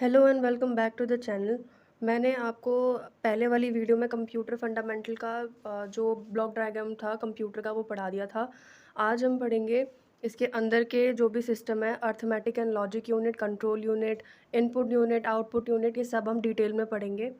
Hello and welcome back to the channel. मैंने आपको पहले वाली वीडियो में कंप्यूटर फंडामेंटल का जो ब्लॉक डायग्राम था कंप्यूटर का वो पढ़ा दिया था। आज हम पढ़ेंगे इसके अंदर के जो भी सिस्टम है, arithmetic and logic unit, control unit, input unit, output unit, ये सब हम डिटेल में पढ़ेंगे।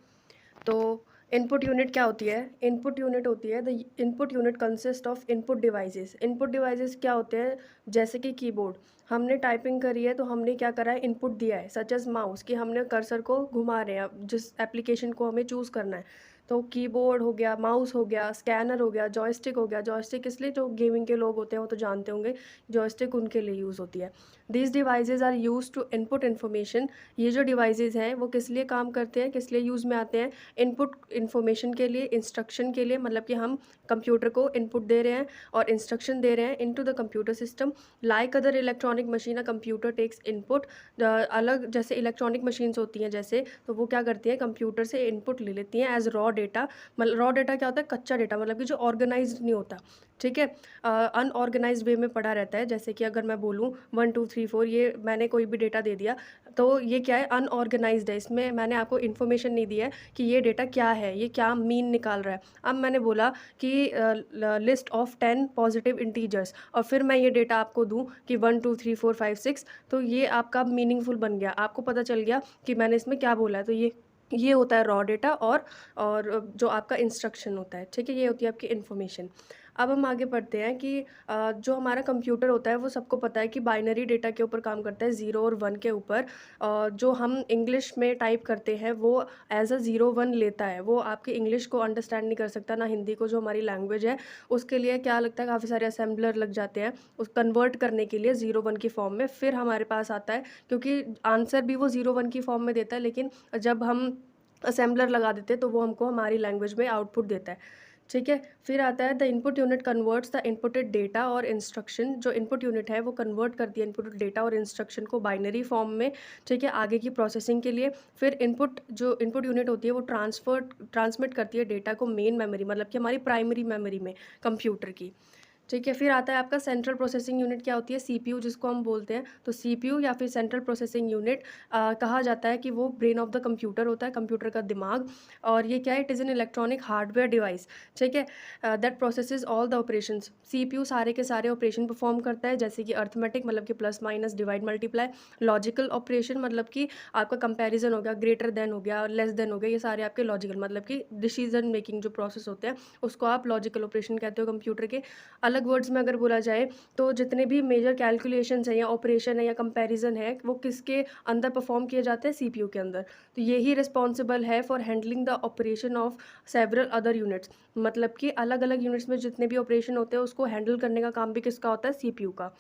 तो इनपुट यूनिट क्या होती है? इनपुट यूनिट होती है the input unit consist of input devices. Input devices क्या होते हैं? जैसे कि कीबोर्ड, हमने टाइपिंग करी है तो हमने क्या करा है, इनपुट दिया है। सच एज माउस, कि हमने कर्सर को घुमा रहे हैं जिस एप्लीकेशन को हमें चूज़ करना है। तो कीबोर्ड हो गया, माउस हो गया, स्कैनर हो गया, जॉयस्टिक हो गया। जॉयस्टिक इसलिए, जो गेमिंग के लोग होते हैं वो तो जानते होंगे, जॉयस्टिक उनके लिए यूज़ होती है। These devices are use to input information. ये जो डिवाइसेज हैं वो किस लिए काम करते हैं, किस लिए यूज़ में आते हैं? इनपुट इन्फॉर्मेशन के लिए, इंस्ट्रक्शन के लिए, मतलब कि हम कंप्यूटर को इनपुट दे रहे हैं और इंस्ट्रक्शन दे रहे हैं into the computer system. Like other electronic machine, a computer takes input. अलग जैसे इलेक्ट्रॉनिक मशीन्स होती हैं जैसे, तो वो क्या करती हैं, कंप्यूटर से इनपुट ले लेती हैं एज रॉ डेटा। मतलब रॉ डेटा क्या होता है? कच्चा डेटा, मतलब कि जो ऑर्गेनाइज्ड नहीं होता। ठीक है, अनऑर्गेनाइज्ड वे में पड़ा रहता है। जैसे कि अगर मैं बोलूँ 1 2 3 4, ये मैंने कोई भी डेटा दे दिया, तो ये क्या है? अनऑर्गेनाइज्ड है। इसमें मैंने आपको इन्फॉर्मेशन नहीं दी है कि ये डेटा क्या है, ये क्या मीन निकाल रहा है। अब मैंने बोला कि लिस्ट ऑफ 10 पॉजिटिव इंटीजर्स, और फिर मैं ये डेटा आपको दूं कि 1 2 3 4 5 6, तो ये आपका मीनिंगफुल बन गया, आपको पता चल गया कि मैंने इसमें क्या बोला है। तो ये होता है रॉ डेटा, और जो आपका इंस्ट्रक्शन होता है। ठीक है, ये होती है आपकी इन्फॉर्मेशन। अब हम आगे बढ़ते हैं कि जो हमारा कंप्यूटर होता है वो सबको पता है कि बाइनरी डेटा के ऊपर काम करता है, 0 और 1 के ऊपर। जो हम इंग्लिश में टाइप करते हैं वो एज अ 0 1 लेता है। वो आपकी इंग्लिश को अंडरस्टैंड नहीं कर सकता, ना हिंदी को, जो हमारी लैंग्वेज है। उसके लिए क्या लगता है, काफ़ी सारे असेंबलर लग जाते हैं उस कन्वर्ट करने के लिए 0 1 की फॉर्म में। फिर हमारे पास आता है, क्योंकि आंसर भी वो 0 1 की फॉर्म में देता है, लेकिन जब हम असेंबलर लगा देते हैं तो वो हमको हमारी लैंग्वेज में आउटपुट देता है। ठीक है, फिर आता है the input unit converts the inputted data और इंस्ट्रक्शन। जो इनपुट यूनिट है वो कन्वर्ट करती है इनपुटेड डेटा और इंस्ट्रक्शन को बाइनरी फॉर्म में। ठीक है, आगे की प्रोसेसिंग के लिए। फिर जो इनपुट यूनिट होती है वो ट्रांसमिट करती है डेटा को मेन मेमोरी, मतलब कि हमारी प्राइमरी मेमोरी में कंप्यूटर की। ठीक है, फिर आता है आपका सेंट्रल प्रोसेसिंग यूनिट। क्या होती है? सीपीयू जिसको हम बोलते हैं। तो सीपीयू या फिर सेंट्रल प्रोसेसिंग यूनिट कहा जाता है कि वो ब्रेन ऑफ द कंप्यूटर होता है, कंप्यूटर का दिमाग। और ये क्या है? It is an electronic hardware device. ठीक है, that processes all the operations. CPU सारे के सारे ऑपरेशन परफॉर्म करता है, जैसे कि अर्थमेटिक, मतलब कि plus minus divide multiply. Logical operation, मतलब कि आपका कंपैरिजन हो गया, ग्रेटर देन हो गया, लेस देन हो गया, ये सारे आपके लॉजिकल, मतलब कि डिसीजन मेकिंग जो प्रोसेस होते हैं उसको आप लॉजिकल ऑपरेशन कहते हो कंप्यूटर के। अलग वर्ड्स में अगर बोला जाए तो जितने भी मेजर कैलकुलेशंस हैं या ऑपरेशन है या कंपैरिजन है, वो किसके अंदर परफॉर्म किए जाते हैं? सीपीयू के अंदर। तो यही रिस्पॉन्सिबल है for handling the operation of several other units. मतलब कि अलग अलग यूनिट्स में जितने भी ऑपरेशन होते हैं उसको हैंडल करने का काम भी किसका होता है? सीपीयू का।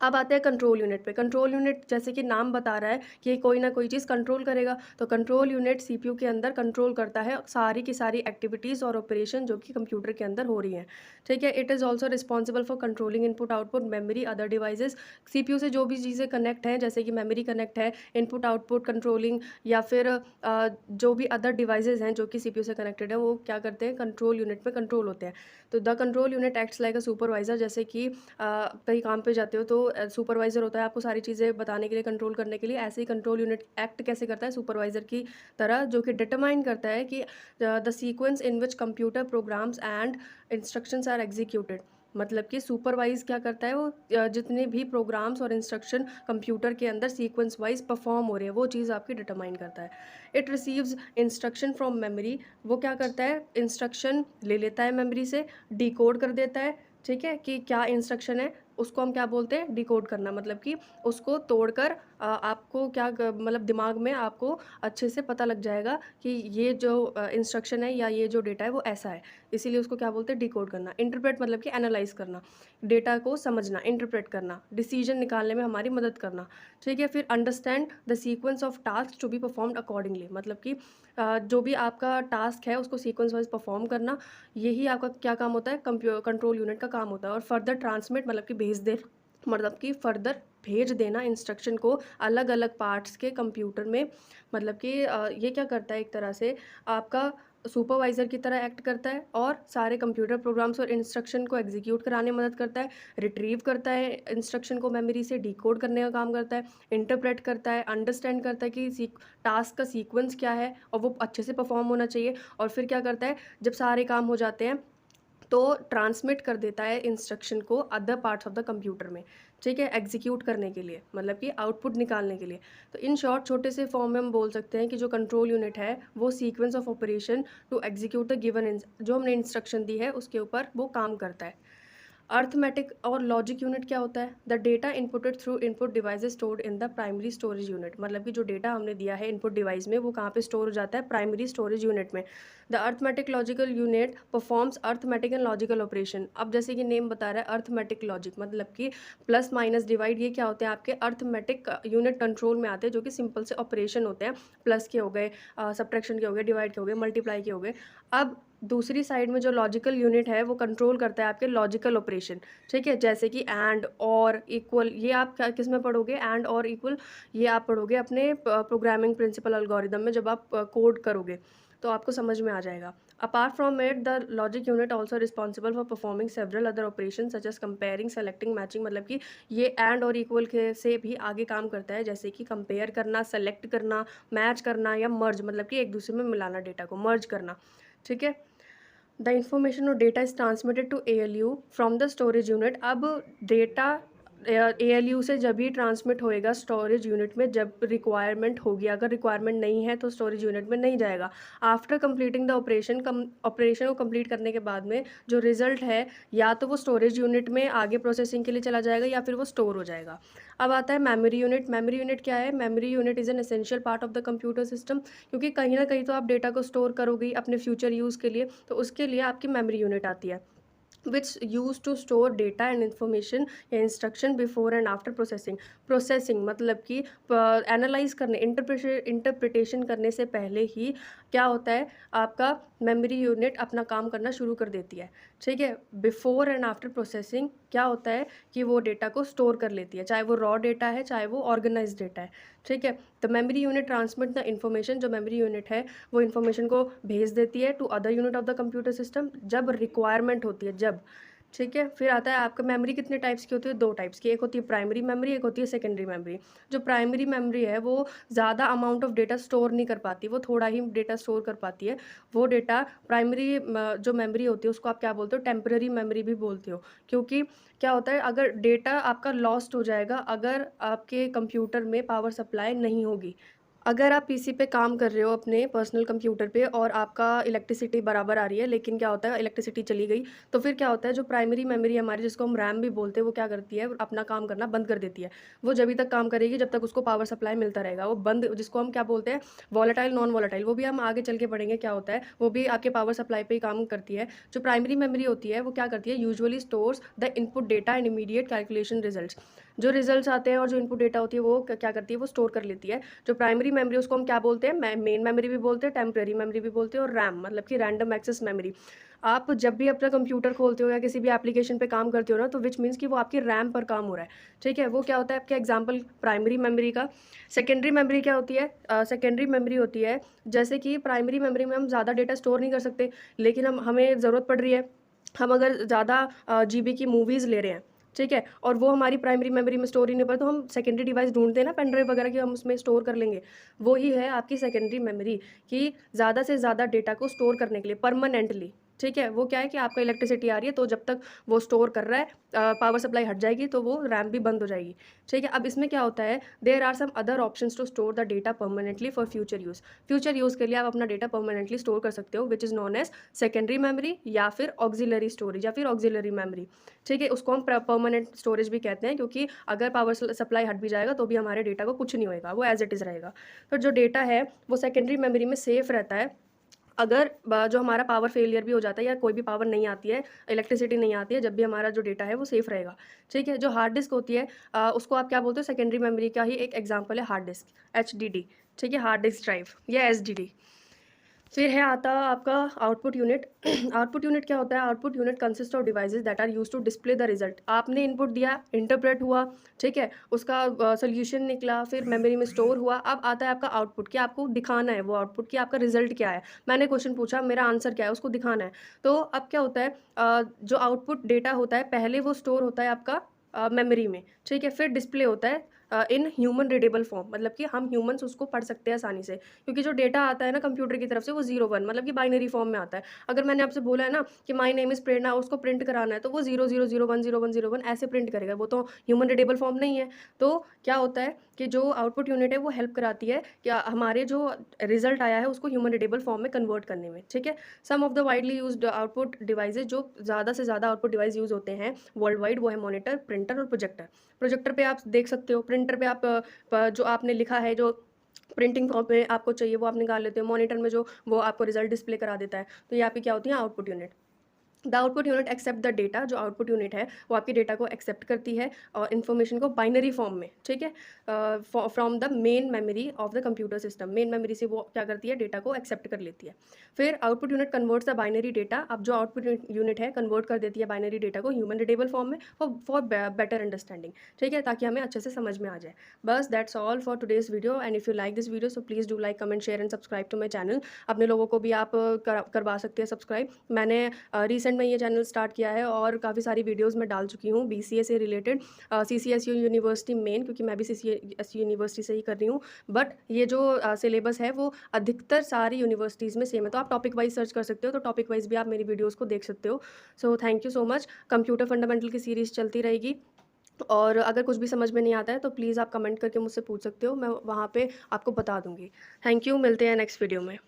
अब आते हैं कंट्रोल यूनिट पे। कंट्रोल यूनिट जैसे कि नाम बता रहा है कि कोई ना कोई चीज़ कंट्रोल करेगा, तो कंट्रोल यूनिट सीपीयू के अंदर कंट्रोल करता है सारी की सारी एक्टिविटीज़ और ऑपरेशन जो कि कंप्यूटर के अंदर हो रही हैं। ठीक है, it is also responsible for controlling input output memory other devices. CPU से जो भी चीज़ें कनेक्ट हैं, जैसे कि मेमोरी कनेक्ट है, इनपुट आउटपुट कंट्रोलिंग, या फिर जो भी अदर डिवाइसेज हैं जो कि सीपीयू से कनेक्टेड है, वो क्या करते हैं? कंट्रोल यूनिट में कंट्रोल होते हैं। तो the control unit acts like a supervisor. जैसे कि कहीं काम पे जाते हो तो सुपरवाइज़र होता है आपको सारी चीज़ें बताने के लिए, कंट्रोल करने के लिए। ऐसे ही कंट्रोल यूनिट एक्ट कैसे करता है? सुपरवाइज़र की तरह, जो कि डिटरमाइन करता है कि the sequence in which computer programs and instructions are executed. मतलब कि सुपरवाइज क्या करता है? वो जितने भी प्रोग्राम्स और इंस्ट्रक्शन कंप्यूटर के अंदर सीक्वेंस वाइज परफॉर्म हो रहे हैं वो चीज़ आपकी डिटरमाइन करता है। It receives instruction from memory. वो क्या करता है? इंस्ट्रक्शन ले लेता है मेमोरी से, डिकोड कर देता है। ठीक है, कि क्या इंस्ट्रक्शन है उसको हम क्या बोलते हैं? डिकोड करना। मतलब कि उसको तोड़कर आपको क्या मतलब दिमाग में आपको अच्छे से पता लग जाएगा कि ये जो इंस्ट्रक्शन है या ये जो डेटा है वो ऐसा है, इसीलिए उसको क्या बोलते हैं? डिकोड करना। इंटरप्रेट मतलब कि एनालाइज करना, डेटा को समझना, इंटरप्रेट करना, डिसीजन निकालने में हमारी मदद करना। ठीक है, फिर understand the sequence of task to be performed accordingly. मतलब कि जो भी आपका टास्क है उसको सीक्वेंस वाइज परफॉर्म करना, यही आपका क्या काम होता है? कंट्रोल यूनिट का काम होता है। और फर्दर ट्रांसमिट, मतलब कि भेज दे, मतलब कि फर्दर भेज देना इंस्ट्रक्शन को अलग अलग पार्ट्स के कंप्यूटर में। मतलब कि ये क्या करता है, एक तरह से आपका सुपरवाइज़र की तरह एक्ट करता है और सारे कंप्यूटर प्रोग्राम्स और इंस्ट्रक्शन को एग्जीक्यूट कराने में मदद करता है, रिट्रीव करता है इंस्ट्रक्शन को मेमोरी से, डिकोड करने का काम करता है, इंटरप्रेट करता है, अंडरस्टैंड करता है कि टास्क का सीक्वेंस क्या है और वो अच्छे से परफॉर्म होना चाहिए, और फिर क्या करता है जब सारे काम हो जाते हैं तो ट्रांसमिट कर देता है इंस्ट्रक्शन को other parts of the computer में, ठीक है, एग्जीक्यूट करने के लिए, मतलब कि आउटपुट निकालने के लिए। तो इन शॉर्ट छोटे से फॉर्म में हम बोल सकते हैं कि जो कंट्रोल यूनिट है वो sequence of operation to execute the given जो हमने इंस्ट्रक्शन दी है उसके ऊपर वो काम करता है। अर्थमेटिक और लॉजिक यूनिट क्या होता है? The data inputted through input device stored in the primary storage unit, मतलब कि जो डेटा हमने दिया है इनपुट डिवाइस में वो कहाँ पे स्टोर हो जाता है? प्राइमरी स्टोरेज यूनिट में। The arithmetic logical unit performs arithmetic and logical operation. अब जैसे कि नेम बता रहा है अर्थमेटिक लॉजिक, मतलब कि प्लस माइनस डिवाइड, ये क्या होते हैं? आपके अर्थमेटिक यूनिट कंट्रोल में आते हैं, जो कि सिंपल से ऑपरेशन होते हैं, प्लस के हो गए, सब्ट्रैक्शन के हो गए, डिवाइड के हो गए, मल्टीप्लाई के हो गए। अब दूसरी साइड में जो लॉजिकल यूनिट है वो कंट्रोल करता है आपके लॉजिकल ऑपरेशन, ठीक है, जैसे कि एंड, और, इक्वल। ये आप क्या किस में पढ़ोगे? एंड और इक्वल, ये आप पढ़ोगे अपने प्रोग्रामिंग प्रिंसिपल एल्गोरिदम में, जब आप कोड करोगे तो आपको समझ में आ जाएगा। Apart from it the logic unit also responsible for performing several other operation such as comparing, selecting, matching, मतलब कि ये एंड और इक्वल के से भी आगे काम करता है, जैसे कि कंपेयर करना, सेलेक्ट करना, मैच करना, या मर्ज, मतलब कि एक दूसरे में मिलाना, डेटा को मर्ज करना, ठीक है। द इंफॉर्मेशन और data is transmitted to ALU from the storage unit. अब डेटा ALU से जब ही ट्रांसमिट होएगा स्टोरेज यूनिट में जब रिक्वायरमेंट होगी, अगर रिक्वायरमेंट नहीं है तो स्टोरेज यूनिट में नहीं जाएगा। आफ्टर कंप्लीटिंग द ऑपरेशन को कंप्लीट करने के बाद में जो रिजल्ट है या तो वो स्टोरेज यूनिट में आगे प्रोसेसिंग के लिए चला जाएगा या फिर वो स्टोर हो जाएगा। अब आता है मेमोरी यूनिट। मेमोरी यूनिट क्या है? Memory unit is an essential part of the computer system, क्योंकि कहीं ना कहीं तो आप डेटा को स्टोर करोगे अपने फ्यूचर यूज़ के लिए, तो उसके लिए आपकी मेमोरी यूनिट आती है, which used to store data and information या instruction before and after processing। Processing मतलब कि एनालाइज करने, इंटरप्रिटेशन करने से पहले ही क्या होता है, आपका मेमोरी यूनिट अपना काम करना शुरू कर देती है, ठीक है। बिफोर एंड आफ्टर प्रोसेसिंग क्या होता है कि वो डेटा को स्टोर कर लेती है, चाहे वो रॉ डेटा है चाहे वो ऑर्गेनाइज डेटा है, ठीक है। तो memory unit transmit the information, जो मेमोरी यूनिट है वो इन्फॉर्मेशन को भेज देती है to other unit of the computer system जब रिक्वायरमेंट होती है, जब, ठीक है। फिर आता है आपका मेमोरी कितने टाइप्स की होती है? दो टाइप्स की, एक होती है प्राइमरी मेमोरी, एक होती है सेकेंडरी मेमोरी। जो प्राइमरी मेमोरी है वो ज़्यादा अमाउंट ऑफ डेटा स्टोर नहीं कर पाती, वो थोड़ा ही डेटा स्टोर कर पाती है। वो डेटा प्राइमरी जो मेमोरी होती है उसको आप क्या बोलते हो? टेम्पररी मेमोरी भी बोलते हो, क्योंकि क्या होता है अगर डेटा आपका लॉस्ट हो जाएगा अगर आपके कंप्यूटर में पावर सप्लाई नहीं होगी। अगर आप पीसी पे काम कर रहे हो अपने पर्सनल कंप्यूटर पे और आपका इलेक्ट्रिसिटी बराबर आ रही है, लेकिन क्या होता है इलेक्ट्रिसिटी चली गई, तो फिर क्या होता है जो प्राइमरी मेमोरी हमारी, जिसको हम रैम भी बोलते हैं, वो क्या करती है? अपना काम करना बंद कर देती है। वो जब तक काम करेगी जब तक उसको पावर सप्लाई मिलता रहेगा। वो बंद, जिसको हम क्या बोलते हैं? वॉलेटाइल, नॉन वॉलेटाइल, वो भी हम आगे चल के पढ़ेंगे क्या होता है, वो भी आपके पावर सप्लाई पे ही काम करती है। जो प्राइमरी मेमोरी होती है वो क्या करती है? Usually stores the input data and immediate calculation results. जो रिजल्ट्स आते हैं और जो इनपुट डेटा होती है वो क्या करती है? वो स्टोर कर लेती है। जो प्राइमरी मेमोरी उसको हम क्या बोलते हैं? मेन मेमोरी भी बोलते हैं, टेम्पररी मेमोरी भी बोलते हैं, और रैम मतलब कि रैंडम एक्सेस मेमोरी। आप जब भी अपना कंप्यूटर खोलते हो या किसी भी एप्लीकेशन पे काम करते हो ना, तो विच मीन्स कि वो आपकी रैम पर काम हो रहा है, ठीक है। वो क्या होता है आपके एग्जांपल प्राइमरी मेमोरी का। सेकेंडरी मेमोरी क्या होती है? सेकेंडरी मेमोरी होती है जैसे कि प्राइमरी मेमोरी में हम ज़्यादा डेटा स्टोर नहीं कर सकते, लेकिन हमें ज़रूरत पड़ रही है, हम अगर ज़्यादा GB की मूवीज़ ले रहे हैं, ठीक है, और वो हमारी प्राइमरी मेमोरी में स्टोर ही नहीं पड़ा, तो हम सेकेंडरी डिवाइस ढूंढते हैं ना, पेन ड्राइव वगैरह की, हम उसमें स्टोर कर लेंगे। वो ही है आपकी सेकेंडरी मेमोरी, कि ज़्यादा से ज़्यादा डेटा को स्टोर करने के लिए परमानेंटली, ठीक है। वो क्या है कि आपका इलेक्ट्रिसिटी आ रही है तो जब तक वो स्टोर कर रहा है, पावर सप्लाई हट जाएगी तो वो रैम भी बंद हो जाएगी, ठीक है। अब इसमें क्या होता है, there are some other options to store the data permanently for future use. Future use के लिए आप अपना डेटा परमानेंटली स्टोर कर सकते हो, which is known as secondary memory या फिर ऑक्सिलरी स्टोरेज या फिर ऑक्सिलरी मेमोरी, ठीक है। उसको हम परमानेंट स्टोरेज भी कहते हैं, क्योंकि अगर पावर सप्लाई हट भी जाएगा तो भी हमारे डेटा को कुछ नहीं होएगा, वो एज इट इज़ रहेगा। तो जो डेटा है वो सेकेंडरी मेमोरी में सेफ रहता है। अगर जो हमारा पावर फेलियर भी हो जाता है या कोई भी पावर नहीं आती है, इलेक्ट्रिसिटी नहीं आती है, जब भी हमारा जो डेटा है वो सेफ रहेगा, ठीक है। जो हार्ड डिस्क होती है उसको आप क्या बोलते हो? सेकेंडरी मेमोरी का ही एक एग्जांपल है हार्ड डिस्क, HDD, ठीक है, हार्ड डिस्क ड्राइव या SDD। फिर है आता आपका आउटपुट यूनिट। आउटपुट यूनिट क्या होता है? Output unit consist of devices that are used to display the result. आपने इनपुट दिया, इंटरप्रेट हुआ, ठीक है, उसका सोल्यूशन निकला, फिर मेमोरी में स्टोर हुआ। अब आता है आपका आउटपुट, कि आपको दिखाना है वो आउटपुट, कि आपका रिजल्ट क्या है। मैंने क्वेश्चन पूछा, मेरा आंसर क्या है, उसको दिखाना है। तो अब क्या होता है, जो आउटपुट डेटा होता है, पहले वो स्टोर होता है आपका मेमोरी में, ठीक है, फिर डिस्प्ले होता है इन ह्यूमन रीडेबल फॉर्म, मतलब कि हम ह्यूमंस उसको पढ़ सकते हैं आसानी से, क्योंकि जो डेटा आता है ना कंप्यूटर की तरफ से, वो 0 1, मतलब कि बाइनरी फॉर्म में आता है। अगर मैंने आपसे बोला है ना कि माई नेम इज़ प्रेरणा, उसको प्रिंट कराना है, तो वो 0 0 0 1 0 1 0 1 ऐसे प्रिंट करेगा, वो तो ह्यूमन रीडेबल फॉर्म नहीं है। तो क्या होता है कि जो आउटपुट यूनिट है वो हेल्प कराती है कि हमारे जो रिजल्ट आया है उसको ह्यूमन रीडेबल फॉर्म में कन्वर्ट करने में, ठीक है। Some of the widely used output devices, जो ज़्यादा से ज़्यादा आउटपुट डिवाइस यूज़ होते हैं वर्ल्ड वाइड, वो है मॉनिटर, प्रिंटर और प्रोजेक्टर। प्रोजेक्टर पे आप देख सकते हो, प्रिंटर पे आप जो आपने लिखा है, जो प्रिंटिंग फॉर्म में आपको चाहिए वो आप निकाल लेते हो। मॉनिटर में जो वो आपको रिजल्ट डिस्प्ले करा देता है। तो यहाँ पे क्या होती है, output unit. The output unit accept the data. जो आउटपुट यूनिट है वो आपके डेटा को एक्सेप्ट करती है और इन्फॉर्मेशन को बाइनरी फॉर्म में, ठीक है, from the main memory of the computer system. Main memory से वो क्या करती है, डेटा को एक्सेप्ट कर लेती है। फिर output unit converts the binary data. अब जो आउटपुट यूनिट है कन्वर्ट कर देती है बाइनरी डेटा को ह्यूमन रीडेबल फॉर्म में, फॉर बेटर अंडरस्टैंडिंग, ठीक है, ताकि हमें अच्छे से समझ में आ जाए। बस that's all for today's video, and if you like this video so please do like, comment, share and subscribe to my channel. अपने लोगों को भी आप करवा सकते हैं सब्सक्राइब। मैंने रिसेंट में ये चैनल स्टार्ट किया है और काफ़ी सारी वीडियोस मैं डाल चुकी हूँ बीसीए से रिलेटेड, सीसीएसयू यूनिवर्सिटी मेन, क्योंकि मैं भी सीसीएसयू यूनिवर्सिटी से ही कर रही हूँ। बट ये जो सिलेबस है वो अधिकतर सारी यूनिवर्सिटीज़ में सेम है, तो आप टॉपिक वाइज सर्च कर सकते हो, तो टॉपिक वाइज भी आप मेरी वीडियोज़ को देख सकते हो। So thank you so much. Computer fundamental की सीरीज़ चलती रहेगी, और अगर कुछ भी समझ में नहीं आता है तो प्लीज़ आप कमेंट करके मुझसे पूछ सकते हो, मैं वहाँ पे आपको बता दूँगी। थैंक यू, मिलते हैं नेक्स्ट वीडियो में।